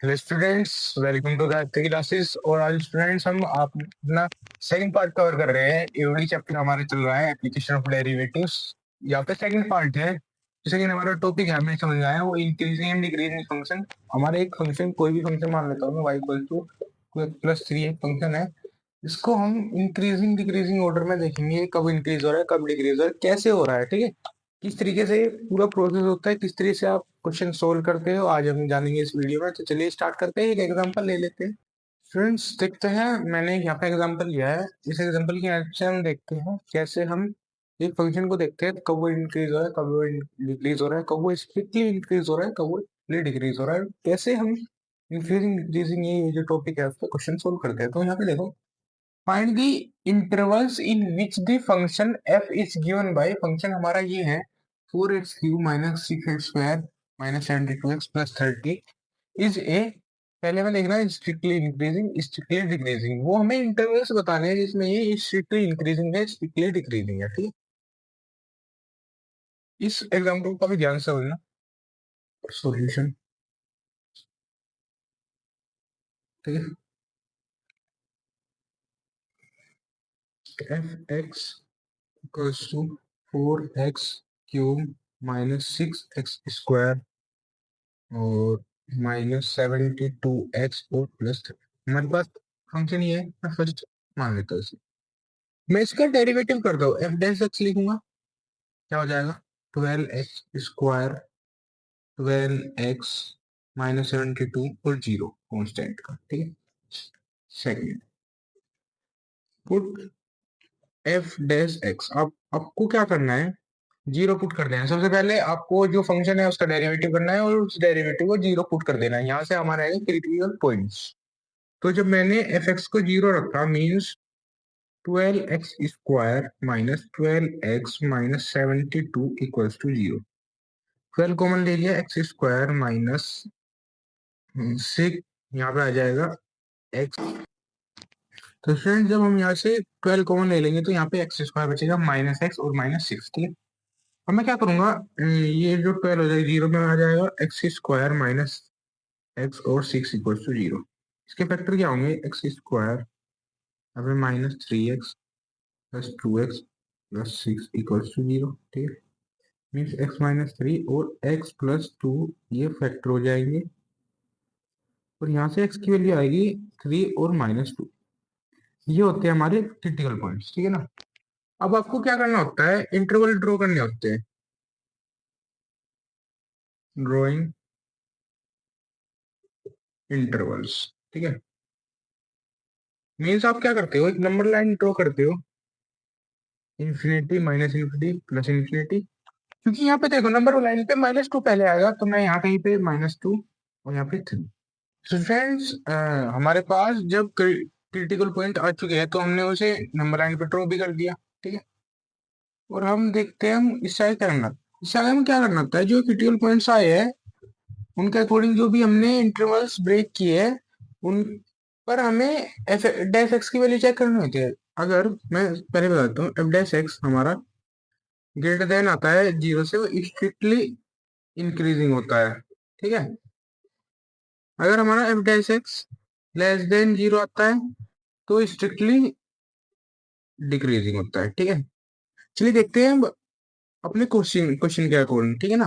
Hello students, welcome to the classes. और आज students हम आप अपना सेकंड पार्ट कवर कर रहे हैं। एवरी चैप्टर हमारा चल रहा है एप्लीकेशन ऑफ डेरिवेटिव्स। यहाँ पे सेकंड पार्ट है। जैसे कि हमारा टॉपिक है, हमें समझ आया वो इंक्रीजिंग एंड डिक्रीजिंग फंक्शन। हमारा एक फंक्शन, कोई भी फंक्शन मान लेता हूँ मैं, y इक्वल टू प्लस 3 एक फंक्शन है। इसको हम इंक्रीजिंग डिक्रीजिंग ऑर्डर में देखेंगे, कब इंक्रीज हो रहा है कब डिक्रीज हो रहा है, कैसे हो रहा है, ठीक है। किस तरीके से पूरा प्रोसेस होता है, किस तरीके से आप क्वेश्चन सोल्व करते हो, आज हम जानेंगे इस वीडियो में। तो चलिए स्टार्ट करते हैं, एक एग्जांपल ले लेते हैं। स्टूडेंट्स देखते हैं, मैंने यहाँ पे एग्जांपल लिया है। इस एग्जांपल की हेल्प से हम देखते हैं कैसे हम एक फंक्शन को देखते हैं, कब वो इंक्रीज हो रहा है कब वो डिक्रीज हो रहा है, कब वो स्ट्रिक्टली इंक्रीज हो रहा है कब वो डिक्रीज हो रहा है, कैसे हम इंक्रीजिंग डिक्रीजिंग ये जो टॉपिक है उस पर क्वेश्चन सोल्व करते हैं। तो यहाँ पे देखो, find the intervals in which the function F is given by. Function हमारा ये है 4x³ minus 6x² minus 72x plus 30 is a. पहले हमें देखना है स्ट्रिक्टली इंक्रीजिंग स्ट्रिक्टली डिक्रीजिंग। वो हमें इंटरवल्स बताने हैं जिसमें ये स्ट्रिक्टली इंक्रीजिंग है स्ट्रिक्टली डिक्रीजिंग है, ठीक है। इस एग्जाम्पल को भी ध्यान से समझना। सॉल्यूशन, ठीक है। F x equals to 4x³ minus 6x² और -72x और प्लस 3। हमारे पास फंक्शन ये है, मैं फर्स्ट मान लेता हूँ इसे। मैं इसका डेरिवेटिव करता हूँ, एफ डैश एक्स लिखूंगा। क्या हो जाएगा? 12x² 12x -72 और 0 कॉन्स्टेंट का, ठीक है। Second, put F dash x. अब आपको क्या करना है, जीरो पुट कर देना है। सबसे पहले आपको जो फंक्शन है उसका डेरिवेटिव करना है और उस डेरिवेटिव को जीरो पुट कर देना है। यहाँ से हमारा आएगा क्रिटिकल पॉइंट्स। तो जब मैंने एफ एक्स को जीरो रखा, means 12x² minus 12x minus 72 equals to 0। 12 common ले लिया, x² माइनस 6, यहाँ पे आ जाएगा x। तो फ्रेंड जब हम यहाँ से 12 कॉमन ले लेंगे तो यहाँ पे x² बचेगा माइनस x और माइनस 6, ठीक है। अब मैं क्या करूंगा, ये जो 12 हो जाएगा जीरो में आ जाएगा, x² माइनस x और 6 इक्वल्स टू 0। इसके फैक्टर क्या होंगे, x², यहाँ पे -3x plus 2x plus 6 equals to 0, ठीक है। मीन्स x माइनस 3 और x प्लस 2 ये फैक्टर हो जाएंगे और यहाँ से x की वैल्यू आएगी 3 और -2। ये होते हैं हमारे क्रिटिकल पॉइंट्स, ठीक है ना। अब आपको क्या करना होता है, इंटरवल ड्रॉ करने होते हैं। ड्रॉइंग इंटरवल्स, ठीक है। मीन्स आप क्या करते हो, एक नंबर लाइन ड्रॉ करते हो, infinity minus infinity plus infinity. क्योंकि यहाँ पे देखो नंबर लाइन पे -2 पहले आएगा, तो मैं यहाँ कहीं पे -2 और यहाँ पे 3। तो फ्रेंड्स, हमारे पास जब क्रिटिकल पॉइंट आ चुके हैं तो हमने उसे नंबर लाइन पे ड्रॉ भी कर दिया, ठीक है। और हम देखते हैं हम इससे आगे क्या करना। इससे आगे हम क्या करना होता है, जो क्रिटिकल पॉइंट्स आए हैं उनके अकॉर्डिंग जो भी हमने इंटरवल्स ब्रेक किए हैं उन पर हमें एफ डैश एक्स की वैल्यू चेक करनी होती है। अगर मैं पहले बताता हूँ, एफ डैश एक्स हमारा ग्रेटर देन आता है 0 से, वो स्ट्रिक्टली इंक्रीजिंग होता है, ठीक है। अगर हमारा F dash x less than 0 आता है तो स्ट्रिक्टली डिक्रीजिंग होता है, ठीक है। चलिए देखते हैं अब अपने क्वेश्चन क्वेश्चन के अकॉर्डिंग, ठीक है ना।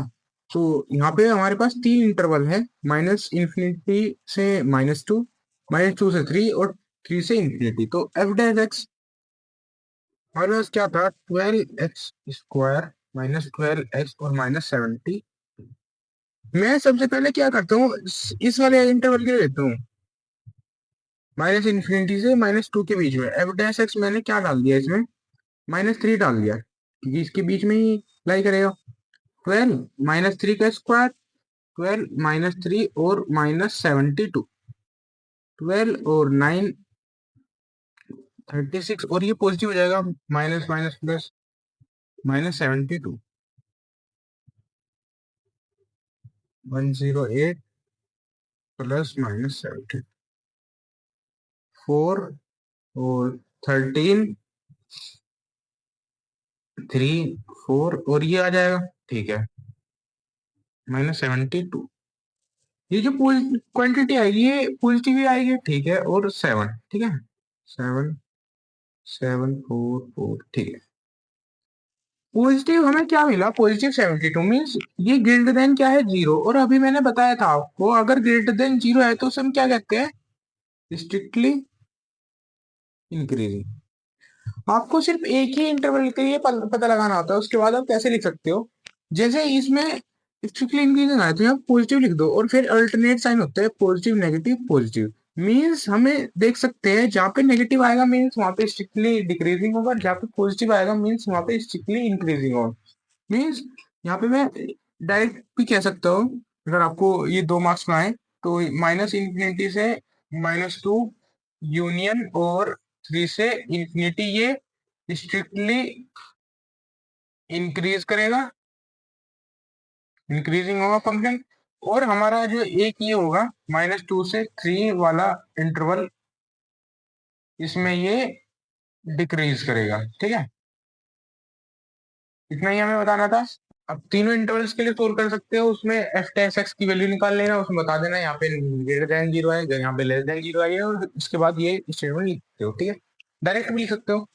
तो यहाँ पे हमारे पास तीन इंटरवल है, माइनस इंफिनिटी से -2, -2 से 3 और 3 से इंफिनिटी। तो एफ डैश एक्स हमारे पास क्या था, 12x² माइनस 12x और -70। मैं सबसे पहले क्या करता हूँ, इस वाले इंटरवल के लिए लेता हूँ, माइनस इन्फिनिटी से -2 के बीच में। एफ डैश एक्स मैंने क्या डाल दिया इसमें, -3 डाल दिया, क्योंकि इसके बीच में ही लाई करेगा। 12 -3 का स्क्वायर, 12 -3 और -72, 12 और 9 36, और ये पॉजिटिव हो जाएगा, माइनस माइनस प्लस -72, 108 प्लस -70, 4 और 13, 3, 4 और ये आ जाएगा, ठीक है, -72। ये जो क्वांटिटी आएगी ये पॉजिटिव ही आएगी, ठीक है। और 7, ठीक है, 7 7 4 4, ठीक है। पॉजिटिव हमें क्या मिला, पॉजिटिव 72 मीन्स ये ग्रेटर देन क्या है, 0। और अभी मैंने बताया था आपको अगर ग्रेटर देन 0 है तो उसे हम क्या कहते हैं, स्ट्रिक्टली इंक्रीजिंग। आपको सिर्फ एक ही इंटरवल के लिए पता लगाना होता है, उसके बाद आप कैसे लिख सकते हो। जैसे इसमें स्ट्रिक्टली इंक्रीजिंग आए तो यहाँ पॉजिटिव लिख दो और फिर अल्टरनेट साइन होता है, पॉजिटिव नेगेटिव पॉजिटिव। मीन्स हमें देख सकते हैं जहाँ पे नेगेटिव आएगा मीन्स वहां पे स्ट्रिक्टली डिक्रीजिंग होगा, जहाँ पे पॉजिटिव आएगा मीन्स वहां पे स्ट्रिक्टली इंक्रीजिंग होगा। मीन्स यहाँ पे मैं डायरेक्ट भी कह सकता हूँ, अगर आपको ये 2 मार्क्स में आए तो माइनस इंफिनिटी से -2 यूनियन और 3 से इंफिनिटी, ये स्ट्रिक्टली इंक्रीज करेगा, इंक्रीजिंग होगा फंक्शन। और हमारा जो एक ये होगा -2 से 3 वाला इंटरवल, इसमें ये डिक्रीज करेगा, ठीक है। इतना ही हमें बताना था। अब तीनों इंटरवल्स के लिए सोल्व कर सकते हो, उसमें एफ टेस्ट एक्स की वैल्यू निकाल लेना, उसमें बता देना यहाँ पे ग्रेटर देन 0 है, यहाँ पे लेस देन 0 है, और इसके बाद ये स्टेटमेंट लिखते हो, ठीक है। डायरेक्ट भी लिख सकते हो।